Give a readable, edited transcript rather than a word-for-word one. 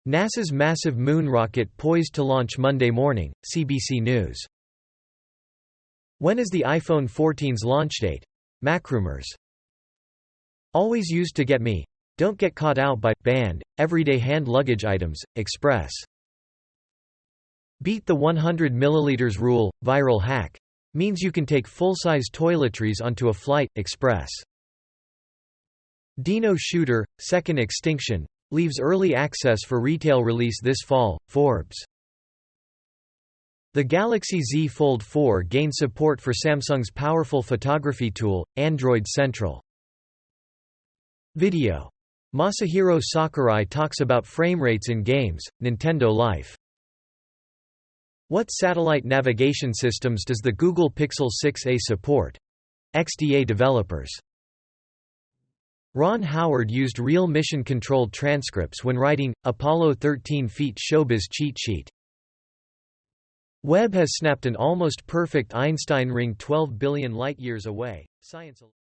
NASA's massive moon rocket poised to launch Monday morning, CBC News. When is the iPhone 14's launch date? MacRumors. Always used to get me. Don't get caught out by banned everyday hand luggage items. Express. Beat the 100 ml rule. Viral hack. Means you can take full-size toiletries onto a flight. Express. Dino shooter, second extinction, leaves early access for retail release this fall. Forbes. The Galaxy Z Fold 4 gains support for Samsung's powerful photography tool, Android Central. Video. Masahiro Sakurai talks about frame rates in games. Nintendo Life. What satellite navigation systems does the Google Pixel 6a support? XDA developers. Ron Howard used real mission-controlled transcripts when writing Apollo 13 Feet Showbiz cheat sheet. Webb has snapped an almost perfect Einstein ring 12 billion light-years away. Science